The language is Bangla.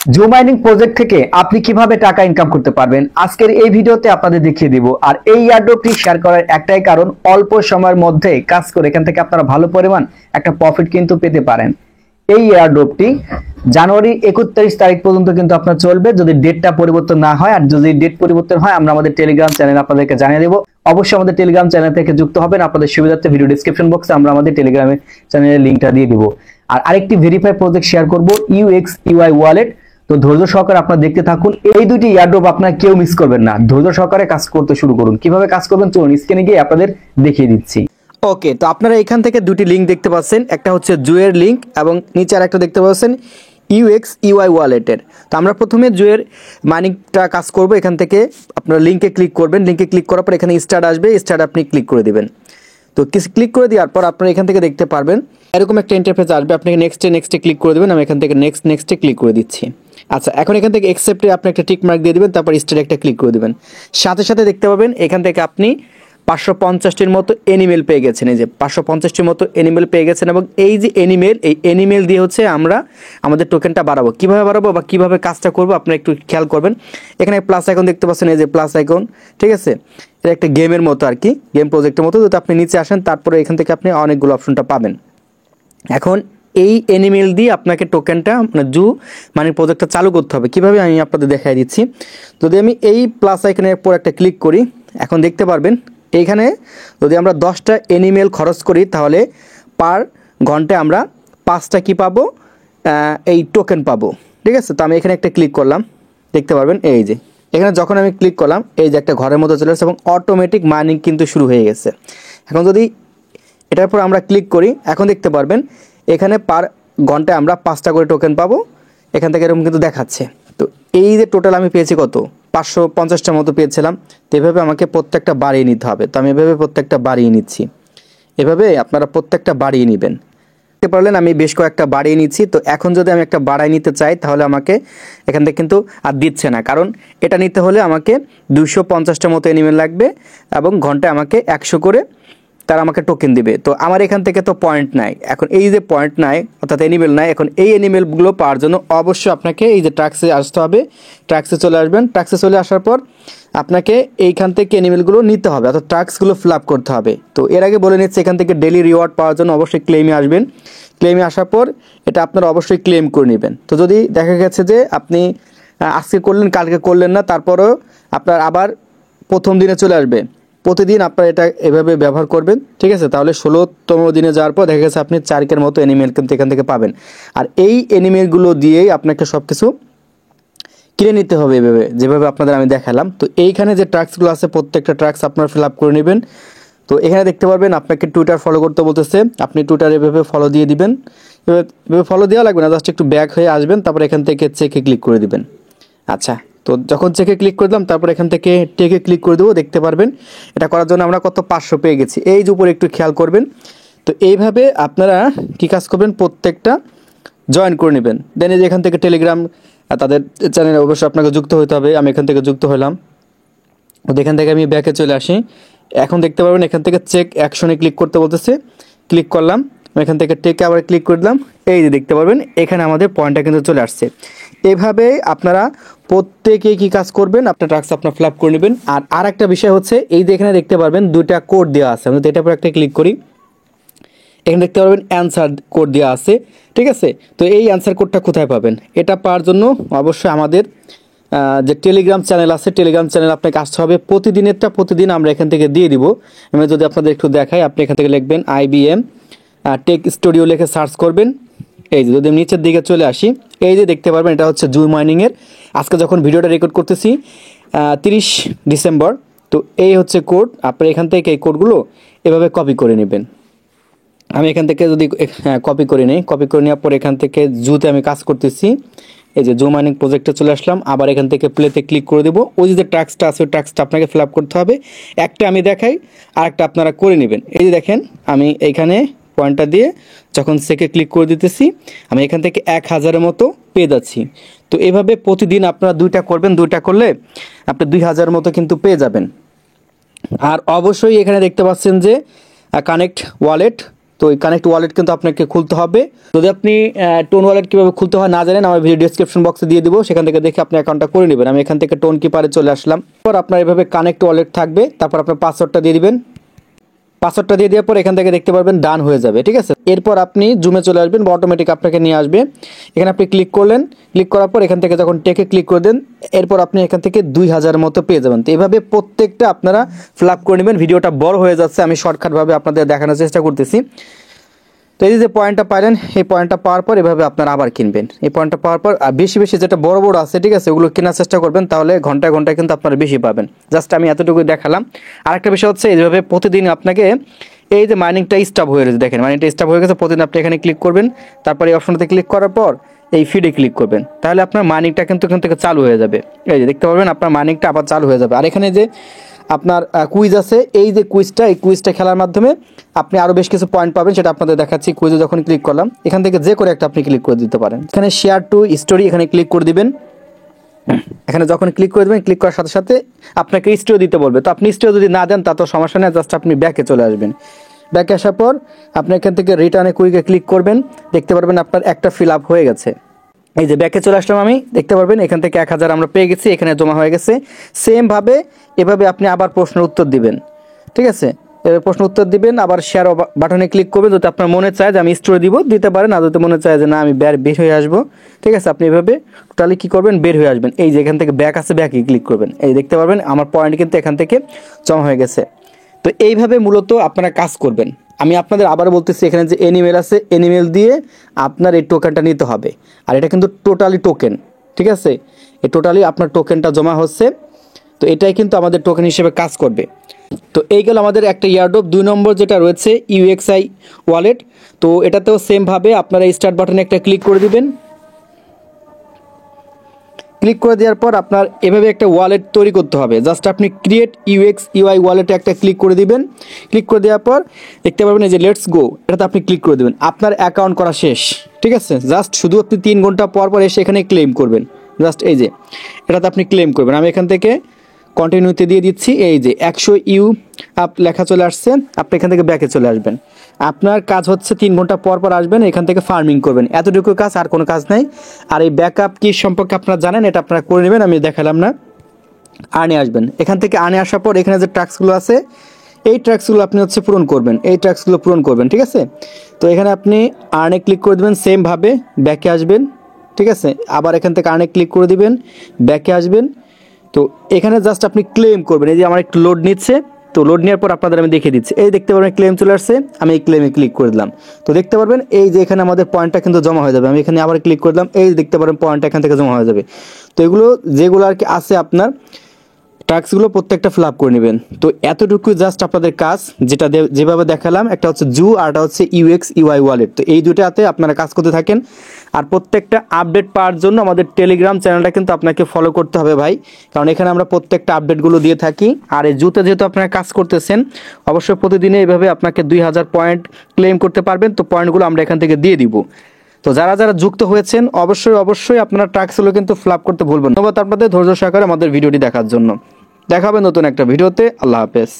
জো মাইনিং প্রজেক্ট থেকে আপনি কিভাবে টাকা ইনকাম করতে পারবেন আজকের এই ভিডিওতে আপনাদের দেখিয়ে দিব। আর এই এয়ারড্রপটি শেয়ার করার একটাই কারণ, অল্প সময়ের মধ্যে কাজ করে এখান থেকে আপনারা ভালো পরিমাণ একটা প্রফিট কিন্তু পেতে পারেন। এই এয়ারড্রপটি জানুয়ারি 31 তারিখ পর্যন্ত কিন্তু আপনার চলবে, যদি ডেটটা পরিবর্তন না হয়। আর যদি ডেট পরিবর্তন হয় আমরা আমাদের টেলিগ্রাম চ্যানেল আপনাদেরকে জানিয়ে দেব। অবশ্যই আমাদের টেলিগ্রাম চ্যানেল থেকে যুক্ত হবেন। আপনাদের সুবিধার্থে ভিডিও ডেসক্রিপশন বক্সে আমরা আমাদের টেলিগ্রামের চ্যানেলের লিংকটা দিয়ে দিব। আর আরেকটি ভেরিফাই প্রজেক্ট শেয়ার করব, UXUI ওয়ালেট। তো ধৈর্য সহকারে আপনারা দেখতে থাকুন। এই দুটি এয়ারড্রপ আপনারা কেউ মিস করবেন না। ধৈর্য সহকারে কাজ করতে শুরু করুন। কিভাবে কাজ করবেন চলুন স্ক্রিনে গিয়ে আপনাদের দেখিয়ে দিচ্ছি। ওকে, তো আপনারা এখান থেকে দুটি লিংক দেখতে পাচ্ছেন, একটা হচ্ছে জুয়ের লিংক এবং নিচে আরেকটা দেখতে পাচ্ছেন UXUI ওয়ালেটের। তো আমরা প্রথমে জুয়ের মাইনিংটা কাজ করব। এখান থেকে আপনারা লিংকে ক্লিক করবেন। লিংকে ক্লিক করার পর এখানে স্টার্ট আসবে, স্টার্ট আপনি ক্লিক করে দিবেন। তো ক্লিক করে দেওয়ার পর আপনারা এখান থেকে দেখতে পারবেন এরকম একটা ইন্টারফেস আসবে। আপনি নেক্সটে ক্লিক করে দেবেন। আমি এখান থেকে নেক্সটে ক্লিক করে দিচ্ছি। আচ্ছা, এখন এখান থেকে অ্যাকসেপ্টে আপনি একটা টিক মার্ক দিয়ে দিবেন, তারপর স্টারে একটা ক্লিক করে দিবেন। সাথে সাথে দেখতে পাবেন এখান থেকে আপনি 550টির মতো এনিমেল পেয়ে গেছেন। এই যে 550টির মতো এনিমেল পেয়ে গেছেন। এবং এই যে এনিমেল দিয়ে হচ্ছে আমরা আমাদের টোকেনটা বাড়াবো। কিভাবে বাড়াবো বা কিভাবে কাজটা করবো আপনারা একটু খেয়াল করবেন। এখানে প্লাস আইকন দেখতে পাচ্ছেন, এই যে প্লাস আইকন, ঠিক আছে। এটা একটা গেমের মতো আর কি, গেম প্রজেক্টের মতো। যদি আপনি নিচে আসেন তারপরে এখান থেকে আপনি অনেকগুলো অপশনটা পাবেন। এখন এই এনিমেল দিয়ে আপনাকে টোকেনটা মানে মানে প্রজেক্টটা চালু করতে হবে। কিভাবে আমি আপনাদের দেখাই দিচ্ছি। যদি আমি এই প্লাস আইকনের উপর একটা ক্লিক করি, এখন দেখতে পারবেন এইখানে যদি আমরা 10টা এনিমেল খরচ করি তাহলে পার ঘন্টায় আমরা 5টা কি পাবো, এই টোকেন পাবো, ঠিক আছে। তো আমি এখানে একটা ক্লিক করলাম, দেখতে পারবেন এই যে এখানে যখন আমি ক্লিক করলাম এই যে একটা ঘরের মতো চলে আসছে এবং অটোমেটিক মাইনিং কিন্তু শুরু হয়ে গেছে। এখন যদি এটার উপর আমরা ক্লিক করি, এখন দেখতে পারবেন এখানে পার ঘন্টায় আমরা 5টা করে টোকেন পাবো। এখান থেকে এরকম কিন্তু দেখাচ্ছে। তো এই যে টোটাল আমি পেয়েছি কত, 550টার মতো পেয়েছিলাম। তো এভাবে আমাকে প্রত্যেকটা বাড়িয়ে নিতে হবে। তো আমি এভাবে প্রত্যেকটা বাড়িয়ে নিচ্ছি। এভাবে আপনারা প্রত্যেকটা বাড়িয়ে নেবেন। দেখতে পারলেন আমি বেশ কয়েকটা বাড়িয়ে নিচ্ছি। তো এখন যদি আমি একটা বাড়াই নিতে চাই তাহলে আমাকে এখান থেকে কিন্তু আর দিচ্ছে না, কারণ এটা নিতে হলে আমাকে 250টার মতো এনিমেল লাগবে এবং ঘন্টায় আমাকে 100 করে তারা আমাকে টোকেন দিবে। তো আমার এখান থেকে তো পয়েন্ট নাই। এখন এই যে পয়েন্ট নাই অর্থাৎ এনিমেল নাই, এখন এই এনিমেলগুলো পাওয়ার জন্য অবশ্যই আপনাকে এই যে ট্রাক্সে আসতে হবে। ট্রাক্সে চলে আসবেন। ট্রাক্সে চলে আসার পর আপনাকে এইখান থেকে এনিমেলগুলো নিতে হবে, অর্থাৎ ট্রাক্সগুলো ফিল আপ করতে হবে। তো এর আগে বলে নিচ্ছে এখান থেকে ডেলি রিওয়ার্ড পাওয়ার জন্য অবশ্যই ক্লেমে আসবেন। ক্লেমে আসার পর এটা আপনারা অবশ্যই ক্লেম করে নেবেন। তো যদি দেখা গেছে যে আপনি আজকে করলেন কালকে করলেন না, তারপরেও আপনার আবার প্রথম দিনে চলে আসবে। প্রতিদিন আপনারা এটা এভাবে ব্যবহার করবেন, ঠিক আছে। তাহলে 16তম দিনে যাওয়ার পর দেখা গেছে আপনি 4 মতো এনিমেল কিন্তু এখান থেকে পাবেন। আর এই এনিমেলগুলো দিয়েই আপনাকে সব কিছু কিনে নিতে হবে এভাবে, যেভাবে আপনাদের আমি দেখালাম। তো এইখানে যে ট্রাক্সগুলো আছে প্রত্যেকটা ট্রাক্স আপনারা ফিল আপ করে নেবেন। তো এখানে দেখতে পারবেন আপনাকে টুইটার ফলো করতে বলতেছে, আপনি টুইটার এভাবে ফলো দিয়ে দিবেন। এভাবে ফলো দেওয়া লাগবে না, জাস্ট একটু ব্যাক হয়ে আসবেন, তারপর এখান থেকে চেকে ক্লিক করে দিবেন। আচ্ছা, তো যখন চেকে ক্লিক করে দিলাম তারপর এখান থেকে টেকে ক্লিক করে দেবো। দেখতে পারবেন এটা করার জন্য আমরা কত 500 পেয়ে গেছি। এই যে উপরে একটু খেয়াল করবেন। তো এইভাবে আপনারা কী কাজ করবেন, প্রত্যেকটা জয়েন করে নেবেন। দেন এই যে এখান থেকে টেলিগ্রাম তাদের চ্যানেলে অবশ্যই আপনাকে যুক্ত হতে হবে। আমি এখান থেকে যুক্ত হলাম। তো এখান থেকে আমি ব্যাকে চলে আসি। এখন দেখতে পারবেন এখান থেকে চেক অ্যাকশনে ক্লিক করতে বলতেছে, ক্লিক করলাম। এখান থেকে টেকে আবার ক্লিক করে দিলাম। এই যে দেখতে পারবেন এখানে আমাদের পয়েন্টটা কিন্তু চলে আসছে। এভাবে আপনারা প্রত্যেকেই কি কাজ করবেন, আপনার টাস্ক আপনার ফিল আপ করে নেবেন। আর একটা বিষয় হচ্ছে এই যে এখানে দেখতে পারবেন 2টা কোড দেওয়া আছে। আমি এটার উপর একটা ক্লিক করি, এখানে দেখতে পারবেন অ্যান্সার কোড দেওয়া আছে, ঠিক আছে। তো এই অ্যান্সার কোডটা কোথায় পাবেন, এটা পাওয়ার জন্য অবশ্যই আমাদের যে টেলিগ্রাম চ্যানেল আছে, টেলিগ্রাম চ্যানেল আপনাকে আসতে হবে। প্রতিদিন আমরা এখান থেকে দিয়ে দিব। আমি যদি আপনাদের একটু দেখাই, আপনি এখান থেকে লিখবেন IBM টেক স্টুডিও লিখে সার্চ করবেন। এই যে যদি নিচের দিকে চলে আসি, এই যে দেখতে পারবেন এটা হচ্ছে জো মাইনিংয়ের। আজকে যখন ভিডিওটা রেকর্ড করতেছি 30 ডিসেম্বর। তো এই হচ্ছে কোড। আপনি এখান থেকে এই কোডগুলো এভাবে কপি করে নেবেন। আমি এখান থেকে যদি কপি করে নিই, কপি করে নেওয়ার পর এখান থেকে জোতে আমি কাজ করতেছি। এই যে জো মাইনিং প্রজেক্টে চলে আসলাম। আবার এখান থেকে প্লেতে ক্লিক করে দেবো। ওই যে ট্রাক্সটা আছে ওই ট্রাক্সটা আপনাকে ফিল আপ করতে হবে। একটা আমি দেখাই, আর একটা আপনারা করে নেবেন। এই যে দেখেন আমি এইখানে পয়েন্টটা দিয়ে যখন সেকে ক্লিক করে দিতেছি, আমি এখান থেকে 1000-এর মতো পেয়ে যাচ্ছি। তো এভাবে প্রতিদিন আপনারা 2টা করবেন, 2টা করলে আপনি 2000 মতো কিন্তু পেয়ে যাবেন। আর অবশ্যই এখানে দেখতে পাচ্ছেন যে কানেক্ট ওয়ালেট। তো তো এই কানেক্ট ওয়ালেট কিন্তু আপনাকে খুলতে হবে। যদি আপনি টোন ওয়ালেট কীভাবে খুলতে হয় না জানেন, আমার ভিডিও ডিসক্রিপশন বক্সে দিয়ে দিব, সেখান থেকে দেখে আপনি অ্যাকাউন্টটা করে নেবেন। আমি এখান থেকে টোন কিপারে চলে আসলাম। তারপর আপনার এভাবে কানেক্ট ওয়ালেট থাকবে, তারপর আপনার পাসওয়ার্ডটা দিয়ে দিবেন। পাসওয়ার্ডটা দিয়ে দেওয়ার পর এখান থেকে দেখতে পারবেন ডান হয়ে যাবে, ঠিক আছে। এরপর আপনি জুমে চলে আসবেন বা অটোমেটিক আপনাকে নিয়ে আসবে। এখানে আপনি ক্লিক করলেন, ক্লিক করার পর এখান থেকে যখন টেকে ক্লিক করে দেন, এরপর আপনি এখান থেকে 2000 মতো পেয়ে যাবেন। তো এভাবে প্রত্যেকটা আপনারা ফিল আপ করে নেবেন। ভিডিওটা বড় হয়ে যাচ্ছে, আমি শর্টকাটভাবে আপনাদের দেখানোর চেষ্টা করতেছি। তো এই যে পয়েন্টটা পাইলেন, এই পয়েন্টটা পাওয়ার পর এভাবে আপনারা আবার কিনবেন। এই পয়েন্টটা পাওয়ার পর বেশি বেশি যেটা বড় বড় আছে, ঠিক আছে, ওগুলো কেনার চেষ্টা করবেন, তাহলে ঘন্টায় ঘন্টায় কিন্তু আপনারা বেশি পাবেন। জাস্ট আমি এতটুকু দেখালাম। আরেকটা বিষয় হচ্ছে এইভাবে প্রতিদিন আপনাকে এই যে মাইনিংটা স্টপ হয়ে গেছে, দেখেন মাইনিংটা স্টপ হয়ে গেছে। প্রতিদিন আপনি এখানে ক্লিক করবেন, তারপর এই অপশনটাতে ক্লিক করার পর এই ফিডে ক্লিক করবেন, তাহলে আপনার মাইনিংটা কিন্তু এখান থেকে চালু হয়ে যাবে। এই যে দেখতে পারবেন আপনার মাইনিংটা আবার চালু হয়ে যাবে। আর এখানে যে আপনার কুইজ আছে, এই যে কুইজটা, এই কুইজটা খেলার মাধ্যমে আপনি আরও বেশ কিছু পয়েন্ট পাবেন, সেটা আপনাদের দেখাচ্ছি। কুইজে যখন ক্লিক করলাম, এখান থেকে যে করে একটা আপনি ক্লিক করে দিতে পারেন। এখানে শেয়ার টু স্টোরি এখানে ক্লিক করে দিবেন। এখানে যখন ক্লিক করে দেবেন, ক্লিক করার সাথে সাথে আপনাকে স্টোরি দিতে বলবে। তো আপনি স্টোরি যদি না দেন তা তো সমস্যা নেই, জাস্ট আপনি ব্যাকে চলে আসবেন। ব্যাকে আসার পর আপনি এখান থেকে রিটার্নে কুইকে ক্লিক করবেন, দেখতে পারবেন আপনার একটা ফিল আপ হয়ে গেছে। এই যে ব্যাকে চলে আসলাম আমি, দেখতে পারবেন এখান থেকে 1000 আমরা পেয়ে গেছি, এখানে জমা হয়ে গেছে। সেমভাবে এভাবে আপনি আবার প্রশ্নের উত্তর দিবেন, ঠিক আছে। এবার প্রশ্ন উত্তর দিবেন, আবার শেয়ার বাটনে ক্লিক করবেন। যদি আপনার মনে চায় যে আমি স্টোরি দিব, দিতে পারেন। আর যদি মনে চায় যে না আমি বের হয়ে আসবো, ঠিক আছে, আপনি এভাবে টোটালি কী করবেন, বের হয়ে আসবেন। এই যে এখান থেকে ব্যাক আছে, ব্যাকে ক্লিক করবেন। এই দেখতে পারবেন আমার পয়েন্ট কিন্তু এখান থেকে জমা হয়ে গেছে। তো এইভাবে মূলত আপনারা কাজ করবেন। আমি আপনাদের আবার বলতেছি, এখানে যে এনিমেল আছে, এনিমেল দিয়ে আপনার এই টোকেনটা নিতে হবে। আর এটা কিন্তু টোটালি টোকেন, ঠিক আছে, এই টোটালি আপনার টোকেনটা জমা হচ্ছে। তো এটাই কিন্তু আমাদের টোকেন হিসেবে কাজ করবে। তো এই গেল আমাদের একটা ইয়ারড্রপ। 2 নম্বর যেটা রয়েছে ইউএক্সআই ওয়ালেট। তো এটাতেও সেমভাবে আপনারা স্টার্ট বাটনে একটা ক্লিক করে দিবেন। ক্লিক করে দেওয়ার পর আপনার এভাবে একটা ওয়ালেট তৈরি করতে হবে। জাস্ট আপনি ক্রিয়েট ইউএক্স ইউআই ওয়ালেটে একটা ক্লিক করে দিবেন। ক্লিক করে দেওয়ার পর দেখতে পাবেন এই যে লেটস গো, এটাতে আপনি ক্লিক করে দেবেন। আপনার অ্যাকাউন্ট করা শেষ, ঠিক আছে। জাস্ট শুধু আপনি 3 ঘন্টা পর পর এসে এখানে ক্লেম করবেন। জাস্ট এই যে এটাতে আপনি ক্লেম করবেন। আমি এখান থেকে কন্টিনিউতে দিয়ে দিচ্ছি। এই যে 100 ইউ আপ লেখা চলে আসছে। আপনি এখান থেকে ব্যাকে চলে আসবেন। আপনার কাজ হচ্ছে 3 ঘন্টা পর পর আসবেন, এখান থেকে ফার্মিং করবেন। এতটুকু কাজ, আর কোনো কাজ নাই। আর এই ব্যাকআপ কি সম্পর্কে আপনারা জানেন, এটা আপনারা করে নেবেন, আমি দেখালাম না। আর্নে আসবেন। এখান থেকে আর্নে আসার পর এখানে যে ট্যাক্সগুলো আছে, এই ট্যাক্সগুলো আপনি হচ্ছে পূরণ করবেন। এই ট্যাক্সগুলো পূরণ করবেন, ঠিক আছে। তো এখানে আপনি আর্নে ক্লিক করে দেবেন, সেমভাবে ব্যাকে আসবেন, ঠিক আছে। আবার এখান থেকে আর্নে ক্লিক করে দিবেন, ব্যাকে আসবেন। তো এখানে জাস্ট আপনি ক্লেম করবেন। এই যে আমার একটু লোড নিচ্ছে, তো লোড নেওয়ার পর আপনাদের আমি দেখিয়ে দিচ্ছি। এই দেখতে পারবেন ক্লেম চলে আসছে, আমি এই ক্লেমে ক্লিক করে দিলাম। তো দেখতে পারবেন এই যে এখানে আমাদের পয়েন্টটা কিন্তু জমা হয়ে যাবে। আমি এখানে আবার ক্লিক করে দিলাম, এই দেখতে পারবেন পয়েন্টটা এখান থেকে জমা হয়ে যাবে। তো এগুলো যেগুলো আর কি আছে আপনার টাস্কগুলো প্রত্যেকটা ফিল আপ করে নেবেন। তো এতটুকু জাস্ট আপনাদের কাজ, যেটা যেভাবে দেখালাম, একটা হচ্ছে জু আর একটা হচ্ছে ইউএক্স ইউআই ওয়ালেট। তো এই দুটাতে আপনারা কাজ করতে থাকেন। আর প্রত্যেকটা আপডেট পাওয়ার জন্য আমাদের টেলিগ্রাম চ্যানেলটা কিন্তু আপনাকে ফলো করতে হবে ভাই, কারণ এখানে আমরা প্রত্যেকটা আপডেটগুলো দিয়ে থাকি। আর এই জুতে যেহেতু আপনারা কাজ করতেছেন, অবশ্যই প্রতিদিনে এইভাবে আপনাকে 2000 পয়েন্ট ক্লেম করতে পারবেন। তো পয়েন্টগুলো আমরা এখান থেকে দিয়ে দিব। তো যারা যারা যুক্ত হয়েছেন অবশ্যই আপনারা টাস্কগুলো কিন্তু ফিল আপ করতে ভুলবেন না। ধন্যবাদ আপনাদের ধৈর্য সহকারে আমাদের ভিডিওটি দেখার জন্য। দেখা হবে নতুন একটা ভিডিওতে। আল্লাহ হাফেজ।